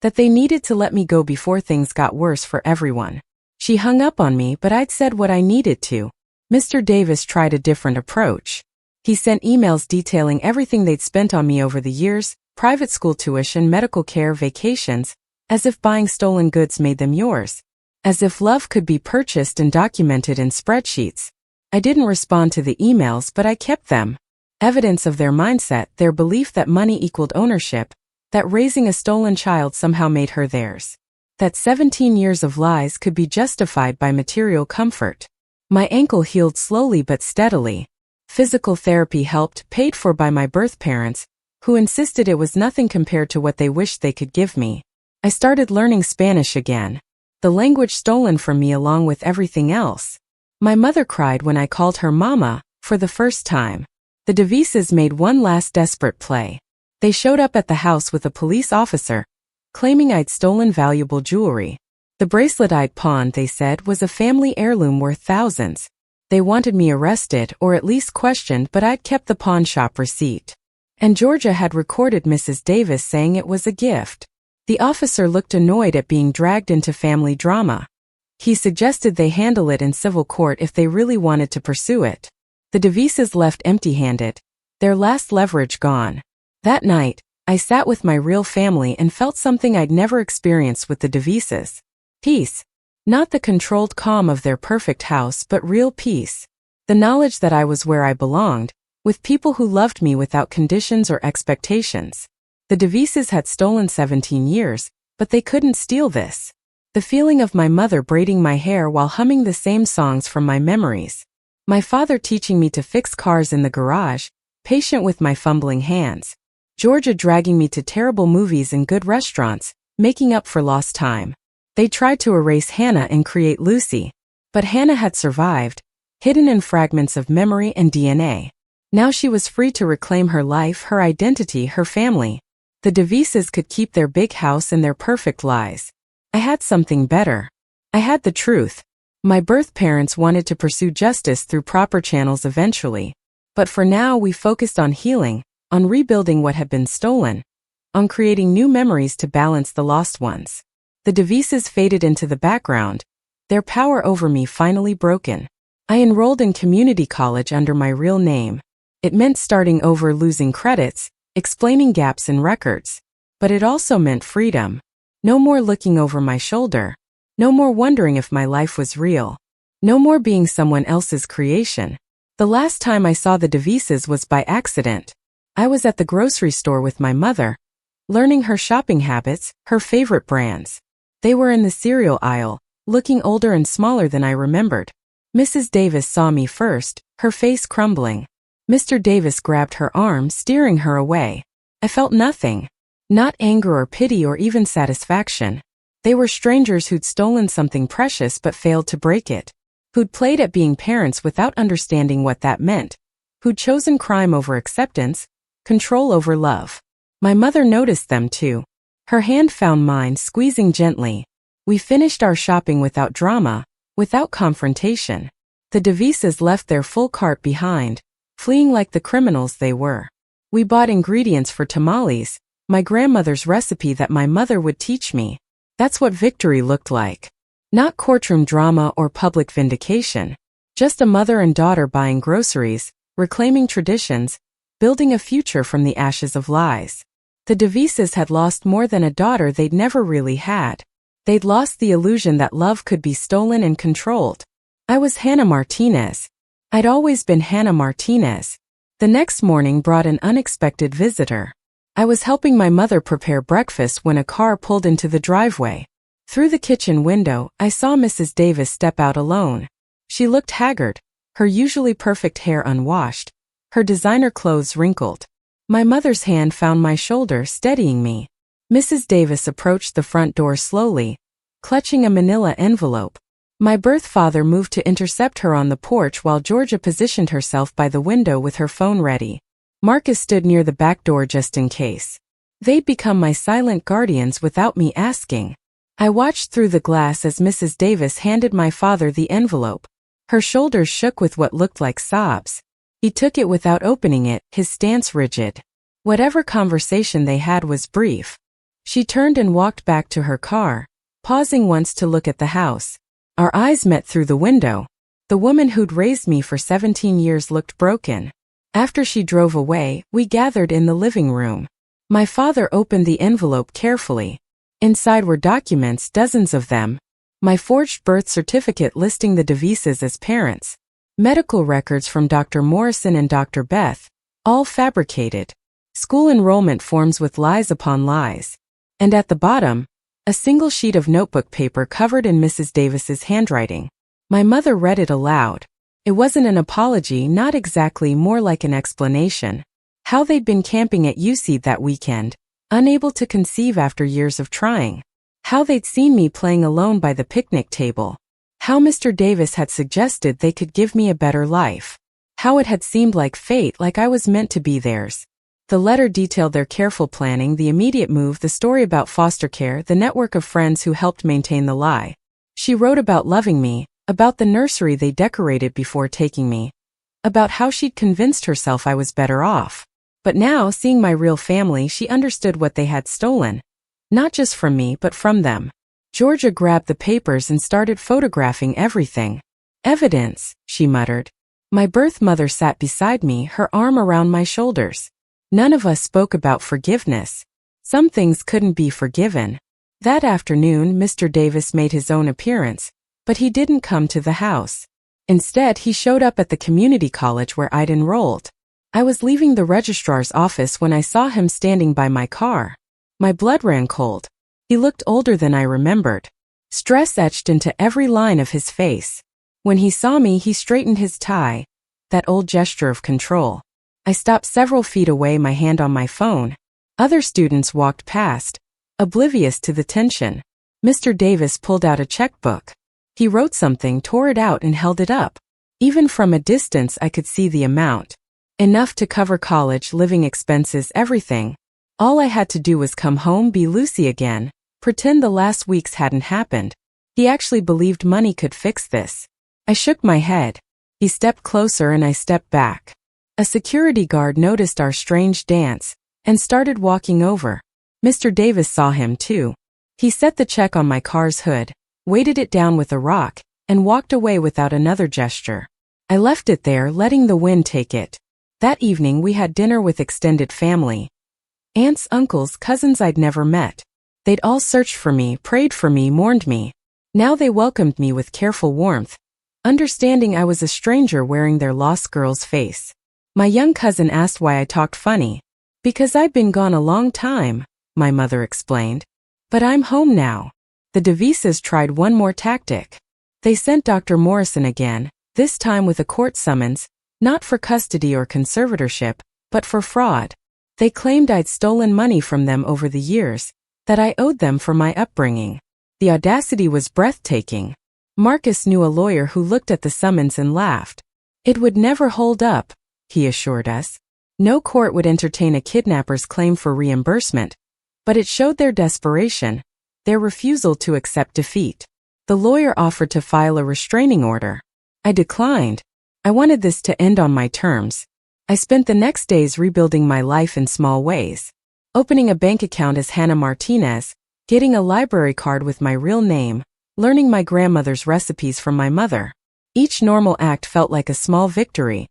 that they needed to let me go before things got worse for everyone. She hung up on me, but I'd said what I needed to. Mr. Davis tried a different approach. He sent emails detailing everything they'd spent on me over the years, private school tuition, medical care, vacations, as if buying stolen goods made them yours. As if love could be purchased and documented in spreadsheets. I didn't respond to the emails, but I kept them. Evidence of their mindset, their belief that money equaled ownership, that raising a stolen child somehow made her theirs. that 17 years of lies could be justified by material comfort. My ankle healed slowly but steadily. Physical therapy helped, paid for by my birth parents, who insisted it was nothing compared to what they wished they could give me. I started learning Spanish again, the language stolen from me along with everything else. My mother cried when I called her mama, for the first time. The Devises made one last desperate play. They showed up at the house with a police officer, claiming I'd stolen valuable jewelry. The bracelet I'd pawned, they said, was a family heirloom worth thousands. They wanted me arrested or at least questioned, but I'd kept the pawn shop receipt. And Georgia had recorded Mrs. Davis saying it was a gift. The officer looked annoyed at being dragged into family drama. He suggested they handle it in civil court if they really wanted to pursue it. The Devises left empty-handed, their last leverage gone. That night, I sat with my real family and felt something I'd never experienced with the Devises. Peace. Not the controlled calm of their perfect house, but real peace. The knowledge that I was where I belonged, with people who loved me without conditions or expectations. The Devises had stolen 17 years, but they couldn't steal this. The feeling of my mother braiding my hair while humming the same songs from my memories. My father teaching me to fix cars in the garage, patient with my fumbling hands. Georgia dragging me to terrible movies and good restaurants, making up for lost time. They tried to erase Hannah and create Lucy, but Hannah had survived, hidden in fragments of memory and DNA. Now she was free to reclaim her life, her identity, her family. The Devises could keep their big house and their perfect lies. I had something better. I had the truth. My birth parents wanted to pursue justice through proper channels eventually. But for now we focused on healing, on rebuilding what had been stolen, on creating new memories to balance the lost ones. The Devises faded into the background, their power over me finally broken. I enrolled in community college under my real name. It meant starting over, losing credits, explaining gaps in records. But it also meant freedom. No more looking over my shoulder. No more wondering if my life was real. No more being someone else's creation. The last time I saw the Devises was by accident. I was at the grocery store with my mother, learning her shopping habits, her favorite brands. They were in the cereal aisle, looking older and smaller than I remembered. Mrs. Davis saw me first, her face crumbling. Mr. Davis grabbed her arm, steering her away. I felt nothing. Not anger or pity or even satisfaction. They were strangers who'd stolen something precious but failed to break it. Who'd played at being parents without understanding what that meant. Who'd chosen crime over acceptance, control over love. My mother noticed them too. Her hand found mine, squeezing gently. We finished our shopping without drama, without confrontation. The Devises left their full cart behind, fleeing like the criminals they were. We bought ingredients for tamales, my grandmother's recipe that my mother would teach me. That's what victory looked like. Not courtroom drama or public vindication. Just a mother and daughter buying groceries, reclaiming traditions, building a future from the ashes of lies. The Devises had lost more than a daughter they'd never really had. They'd lost the illusion that love could be stolen and controlled. I was Hannah Martinez. I'd always been Hannah Martinez. The next morning brought an unexpected visitor. I was helping my mother prepare breakfast when a car pulled into the driveway. Through the kitchen window, I saw Mrs. Davis step out alone. She looked haggard, her usually perfect hair unwashed, her designer clothes wrinkled. My mother's hand found my shoulder, steadying me. Mrs. Davis approached the front door slowly, clutching a manila envelope. My birth father moved to intercept her on the porch while Georgia positioned herself by the window with her phone ready. Marcus stood near the back door just in case. They'd become my silent guardians without me asking. I watched through the glass as Mrs. Davis handed my father the envelope. Her shoulders shook with what looked like sobs. He took it without opening it, his stance rigid. Whatever conversation they had was brief. She turned and walked back to her car, pausing once to look at the house. Our eyes met through the window. The woman who'd raised me for 17 years looked broken. After she drove away, we gathered in the living room. My father opened the envelope carefully. Inside were documents, dozens of them. My forged birth certificate listing the Devises as parents. Medical records from Dr. Morrison and Dr. Beth, all fabricated. School enrollment forms with lies upon lies. And at the bottom, A single sheet of notebook paper covered in Mrs. Davis's handwriting. My mother read it aloud. It wasn't an apology, not exactly, more like an explanation. How they'd been camping at UC that weekend, unable to conceive after years of trying. How they'd seen me playing alone by the picnic table. How Mr. Davis had suggested they could give me a better life. How it had seemed like fate, like I was meant to be theirs. The letter detailed their careful planning, the immediate move, the story about foster care, the network of friends who helped maintain the lie. She wrote about loving me, about the nursery they decorated before taking me, about how she'd convinced herself I was better off. But now, seeing my real family, she understood what they had stolen. Not just from me, but from them. Georgia grabbed the papers and started photographing everything. Evidence, she muttered. My birth mother sat beside me, her arm around my shoulders. None of us spoke about forgiveness. Some things couldn't be forgiven. That afternoon, Mr. Davis made his own appearance, but he didn't come to the house. Instead, he showed up at the community college where I'd enrolled. I was leaving the registrar's office when I saw him standing by my car. My blood ran cold. He looked older than I remembered. Stress etched into every line of his face. When he saw me, he straightened his tie, that old gesture of control. I stopped several feet away, my hand on my phone. Other students walked past, oblivious to the tension. Mr. Davis pulled out a checkbook. He wrote something, tore it out, and held it up. Even from a distance, I could see the amount. Enough to cover college, living expenses, everything. All I had to do was come home, be Lucy again, pretend the last weeks hadn't happened. He actually believed money could fix this. I shook my head. He stepped closer and I stepped back. A security guard noticed our strange dance and started walking over. Mr. Davis saw him too. He set the check on my car's hood, weighted it down with a rock, and walked away without another gesture. I left it there, letting the wind take it. That evening we had dinner with extended family. Aunts, uncles, cousins I'd never met. They'd all searched for me, prayed for me, mourned me. Now they welcomed me with careful warmth, understanding I was a stranger wearing their lost girl's face. My young cousin asked why I talked funny. Because I'd been gone a long time, my mother explained. But I'm home now. The Davises tried one more tactic. They sent Dr. Morrison again, this time with a court summons, not for custody or conservatorship, but for fraud. They claimed I'd stolen money from them over the years, that I owed them for my upbringing. The audacity was breathtaking. Marcus knew a lawyer who looked at the summons and laughed. It would never hold up, he assured us. No court would entertain a kidnapper's claim for reimbursement, but it showed their desperation, their refusal to accept defeat. The lawyer offered to file a restraining order. I declined. I wanted this to end on my terms. I spent the next days rebuilding my life in small ways. Opening a bank account as Hannah Martinez, getting a library card with my real name, learning my grandmother's recipes from my mother. Each normal act felt like a small victory,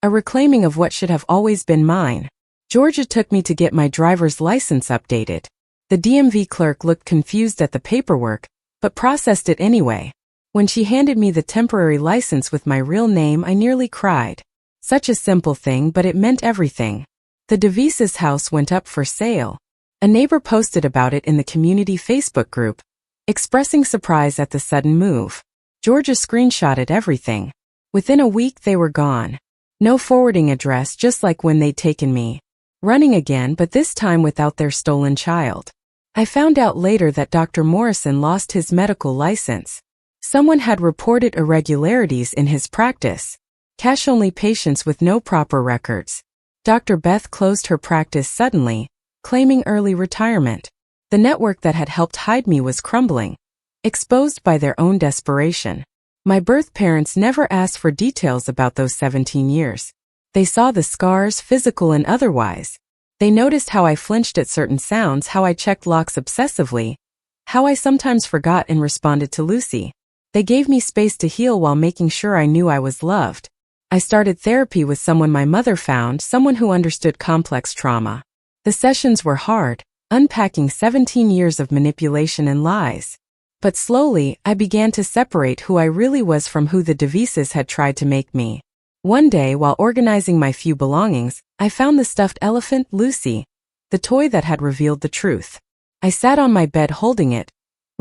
a reclaiming of what should have always been mine. Georgia took me to get my driver's license updated. The DMV clerk looked confused at the paperwork, but processed it anyway. When she handed me the temporary license with my real name, I nearly cried. Such a simple thing, but it meant everything. The Davises' house went up for sale. A neighbor posted about it in the community Facebook group, expressing surprise at the sudden move. Georgia screenshotted everything. Within a week they were gone. No forwarding address, just like when they'd taken me. Running again, but this time without their stolen child. I found out later that Dr. Morrison lost his medical license. Someone had reported irregularities in his practice. Cash-only patients with no proper records. Dr. Beth closed her practice suddenly, claiming early retirement. The network that had helped hide me was crumbling, exposed by their own desperation. My birth parents never asked for details about those 17 years. They saw the scars, physical and otherwise. They noticed how I flinched at certain sounds, how I checked locks obsessively, how I sometimes forgot and responded to Lucy. They gave me space to heal while making sure I knew I was loved. I started therapy with someone my mother found, someone who understood complex trauma. The sessions were hard, unpacking 17 years of manipulation and lies. But slowly, I began to separate who I really was from who the Davises had tried to make me. One day, while organizing my few belongings, I found the stuffed elephant, Lucy, the toy that had revealed the truth. I sat on my bed holding it,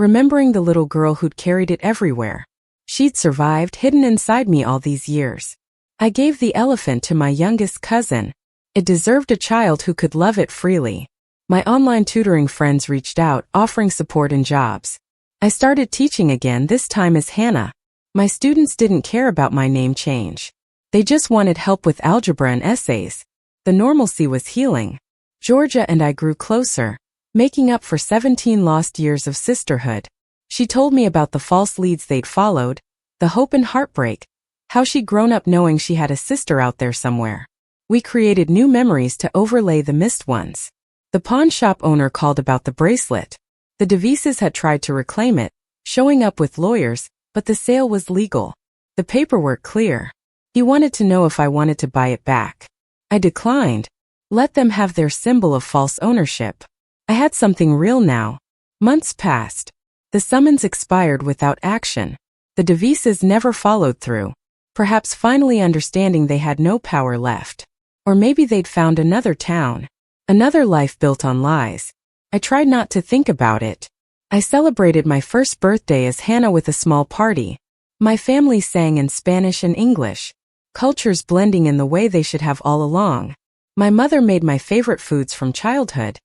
remembering the little girl who'd carried it everywhere. She'd survived, hidden inside me all these years. I gave the elephant to my youngest cousin. It deserved a child who could love it freely. My online tutoring friends reached out, offering support and jobs. I started teaching again, this time as Hannah. My students didn't care about my name change. They just wanted help with algebra and essays. The normalcy was healing. Georgia and I grew closer, making up for 17 lost years of sisterhood. She told me about the false leads they'd followed, the hope and heartbreak, how she'd grown up knowing she had a sister out there somewhere. We created new memories to overlay the missed ones. The pawn shop owner called about the bracelet. The Devises had tried to reclaim it, showing up with lawyers, but the sale was legal. The paperwork clear. He wanted to know if I wanted to buy it back. I declined. Let them have their symbol of false ownership. I had something real now. Months passed. The summons expired without action. The Devises never followed through. Perhaps finally understanding they had no power left. Or maybe they'd found another town. Another life built on lies. I tried not to think about it. I celebrated my first birthday as Hannah with a small party. My family sang in Spanish and English, cultures blending in the way they should have all along. My mother made my favorite foods from childhood,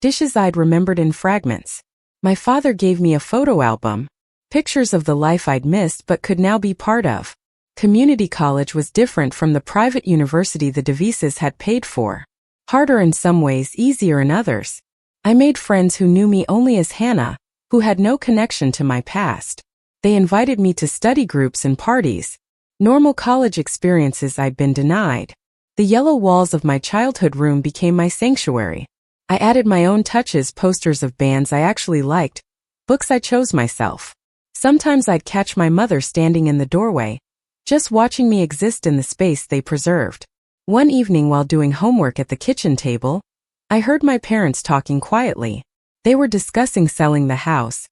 dishes I'd remembered in fragments. My father gave me a photo album, pictures of the life I'd missed but could now be part of. Community college was different from the private university the Devises had paid for. Harder in some ways, easier in others. I made friends who knew me only as Hannah, who had no connection to my past. They invited me to study groups and parties, normal college experiences I'd been denied. The yellow walls of my childhood room became my sanctuary. I added my own touches, posters of bands I actually liked, books I chose myself. Sometimes I'd catch my mother standing in the doorway, just watching me exist in the space they preserved. One evening while doing homework at the kitchen table, I heard my parents talking quietly. They were discussing selling the house,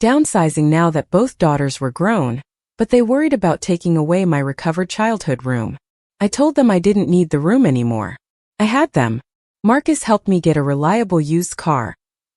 downsizing now that both daughters were grown, but they worried about taking away my recovered childhood room. I told them I didn't need the room anymore. I had them. Marcus helped me get a reliable used car,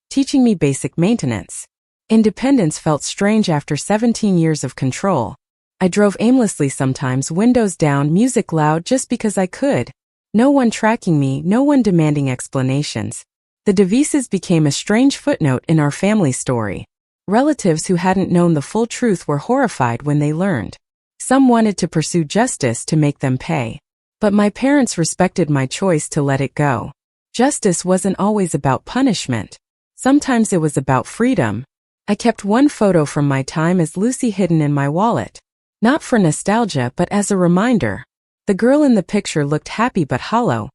teaching me basic maintenance. Independence felt strange after 17 years of control. I drove aimlessly sometimes, windows down, music loud, just because I could. No one tracking me, no one demanding explanations. The Devises became a strange footnote in our family story. Relatives who hadn't known the full truth were horrified when they learned. Some wanted to pursue justice to make them pay. But my parents respected my choice to let it go. Justice wasn't always about punishment. Sometimes it was about freedom. I kept one photo from my time as Lucy hidden in my wallet. Not for nostalgia but as a reminder. The girl in the picture looked happy but hollow,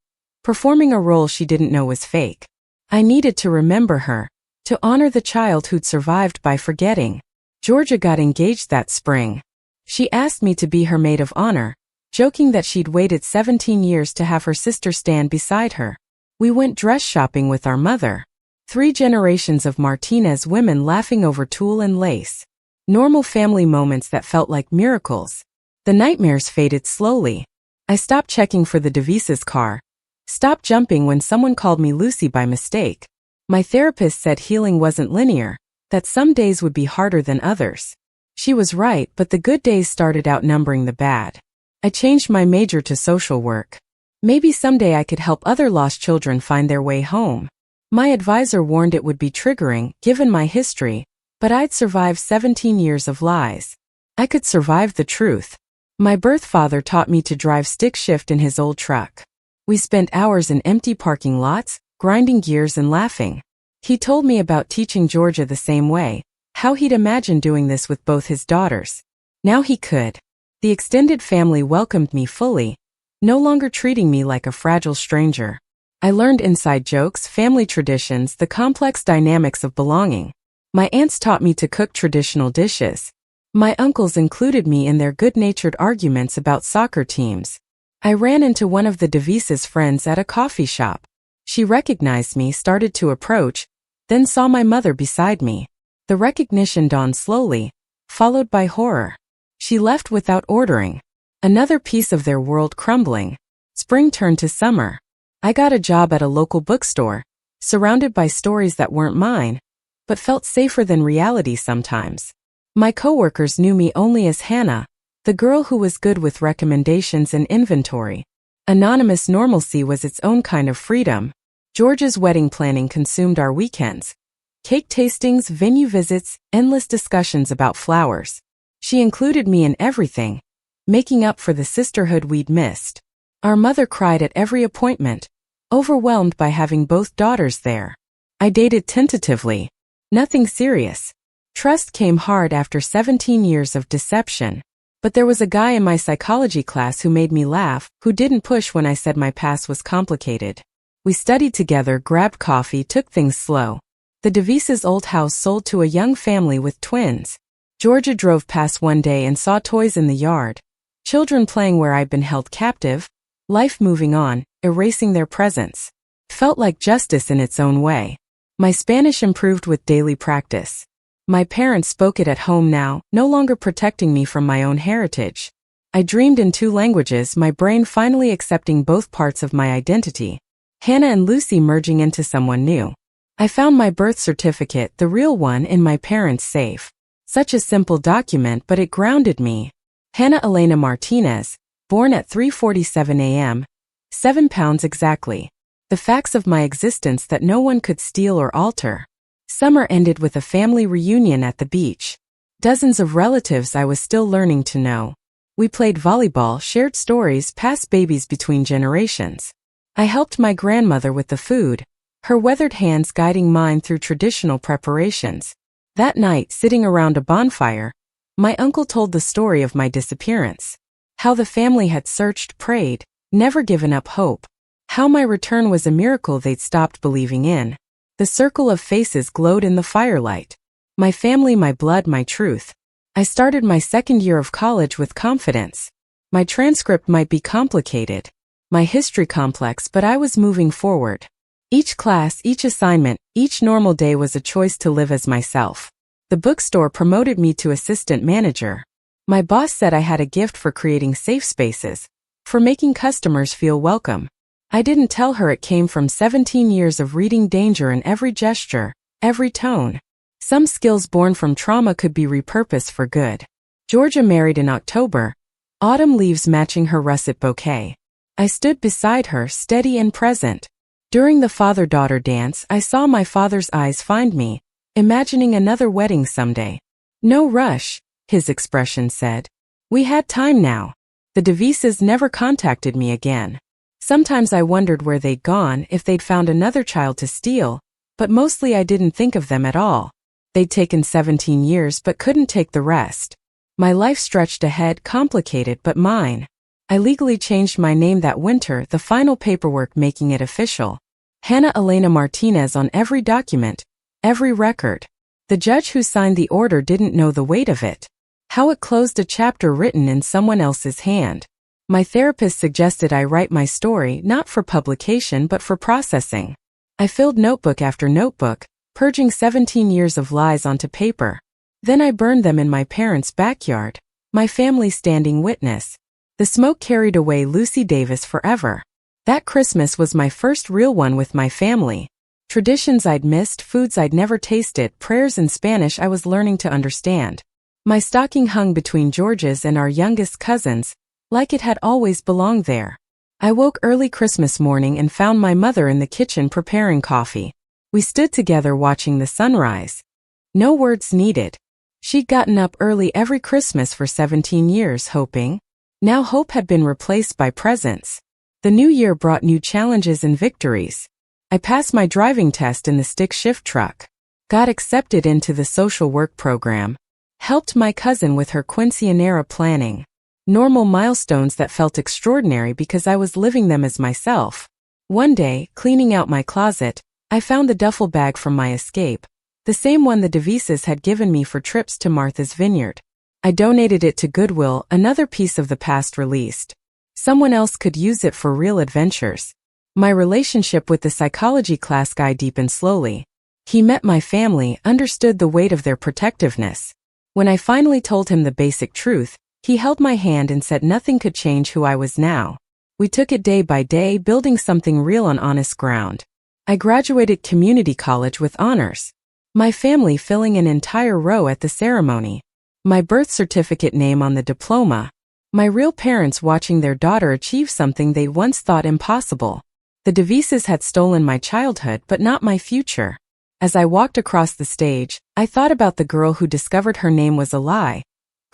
performing a role she didn't know was fake. I needed to remember her, to honor the child who'd survived by forgetting. Georgia got engaged that spring. She asked me to be her maid of honor, joking that she'd waited 17 years to have her sister stand beside her. We went dress shopping with our mother. 3 generations of Martinez women laughing over tulle and lace. Normal family moments that felt like miracles. The nightmares faded slowly. I stopped checking for the Devises car. Stopped jumping when someone called me Lucy by mistake. My therapist said healing wasn't linear, that some days would be harder than others. She was right, but the good days started outnumbering the bad. I changed my major to social work. Maybe someday I could help other lost children find their way home. My advisor warned it would be triggering, given my history, but I'd survived 17 years of lies. I could survive the truth. My birth father taught me to drive stick shift in his old truck. We spent hours in empty parking lots, grinding gears and laughing. He told me about teaching Georgia the same way, how he'd imagined doing this with both his daughters. Now he could. The extended family welcomed me fully, no longer treating me like a fragile stranger. I learned inside jokes, family traditions, the complex dynamics of belonging. My aunts taught me to cook traditional dishes. My uncles included me in their good-natured arguments about soccer teams. I ran into one of the Devises' friends at a coffee shop. She recognized me, started to approach, then saw my mother beside me. The recognition dawned slowly, followed by horror. She left without ordering. Another piece of their world crumbling. Spring turned to summer. I got a job at a local bookstore, surrounded by stories that weren't mine, but felt safer than reality sometimes. My coworkers knew me only as Hannah, the girl who was good with recommendations and inventory. Anonymous normalcy was its own kind of freedom. George's wedding planning consumed our weekends. Cake tastings, venue visits, endless discussions about flowers. She included me in everything, making up for the sisterhood we'd missed. Our mother cried at every appointment, overwhelmed by having both daughters there. I dated tentatively. Nothing serious. Trust came hard after 17 years of deception. But there was a guy in my psychology class who made me laugh, who didn't push when I said my past was complicated. We studied together, grabbed coffee, took things slow. The DeVise's old house sold to a young family with twins. Georgia drove past one day and saw toys in the yard. Children playing where I'd been held captive. Life moving on, erasing their presence. Felt like justice in its own way. My Spanish improved with daily practice. My parents spoke it at home now, no longer protecting me from my own heritage. I dreamed in 2 languages, my brain finally accepting both parts of my identity. Hannah and Lucy merging into someone new. I found my birth certificate, the real one, in my parents' safe. Such a simple document, but it grounded me. Hannah Elena Martinez, born at 3:47 a.m., 7 pounds exactly. The facts of my existence that no one could steal or alter. Summer ended with a family reunion at the beach. Dozens of relatives I was still learning to know. We played volleyball, shared stories, passed babies between generations. I helped my grandmother with the food, her weathered hands guiding mine through traditional preparations. That night, sitting around a bonfire, my uncle told the story of my disappearance. How the family had searched, prayed, never given up hope. How my return was a miracle they'd stopped believing in. The circle of faces glowed in the firelight. My family, my blood, my truth. I started my 2nd year of college with confidence. My transcript might be complicated, my history complex, but I was moving forward. Each class, each assignment, each normal day was a choice to live as myself. The bookstore promoted me to assistant manager. My boss said I had a gift for creating safe spaces, for making customers feel welcome. I didn't tell her it came from 17 years of reading danger in every gesture, every tone. Some skills born from trauma could be repurposed for good. Georgia married in October, autumn leaves matching her russet bouquet. I stood beside her, steady and present. During the father-daughter dance, I saw my father's eyes find me, imagining another wedding someday. No rush, his expression said. We had time now. The DeVises never contacted me again. Sometimes I wondered where they'd gone, if they'd found another child to steal, but mostly I didn't think of them at all. They'd taken 17 years but couldn't take the rest. My life stretched ahead, complicated but mine. I legally changed my name that winter, the final paperwork making it official. Hannah Elena Martinez on every document, every record. The judge who signed the order didn't know the weight of it. How it closed a chapter written in someone else's hand. My therapist suggested I write my story not for publication but for processing. I filled notebook after notebook, purging 17 years of lies onto paper. Then I burned them in my parents' backyard, my family standing witness. The smoke carried away Lucy Davis forever. That Christmas was my first real one with my family. Traditions I'd missed, foods I'd never tasted, prayers in Spanish I was learning to understand. My stocking hung between George's and our youngest cousin's, like it had always belonged there. I woke early Christmas morning and found my mother in the kitchen preparing coffee. We stood together watching the sunrise. No words needed. She'd gotten up early every Christmas for 17 years hoping. Now hope had been replaced by presence. The new year brought new challenges and victories. I passed my driving test in the stick shift truck. Got accepted into the social work program. Helped my cousin with her quinceañera planning. Normal milestones that felt extraordinary because I was living them as myself. One day, cleaning out my closet, I found the duffel bag from my escape, the same one the DeVises had given me for trips to Martha's Vineyard. I donated it to Goodwill, another piece of the past released. Someone else could use it for real adventures. My relationship with the psychology class guy deepened slowly. He met my family, understood the weight of their protectiveness. When I finally told him the basic truth, he held my hand and said nothing could change who I was now. We took it day by day, building something real on honest ground. I graduated community college with honors. My family filling an entire row at the ceremony. My birth certificate name on the diploma. My real parents watching their daughter achieve something they once thought impossible. The Devises had stolen my childhood but not my future. As I walked across the stage, I thought about the girl who discovered her name was a lie,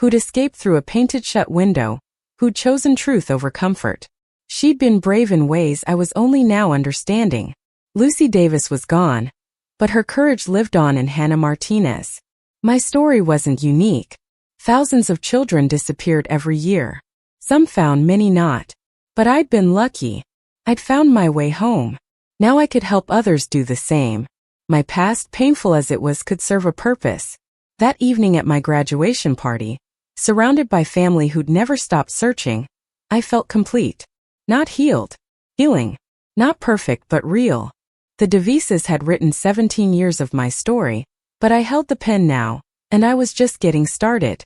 who'd escaped through a painted-shut window, who'd chosen truth over comfort. She'd been brave in ways I was only now understanding. Lucy Davis was gone, but her courage lived on in Hannah Martinez. My story wasn't unique. Thousands of children disappeared every year. Some found, many not. But I'd been lucky. I'd found my way home. Now I could help others do the same. My past, painful as it was, could serve a purpose. That evening at my graduation party, surrounded by family who'd never stopped searching, I felt complete. Not healed. Healing. Not perfect but real. The Devises had written 17 years of my story, but I held the pen now, and I was just getting started.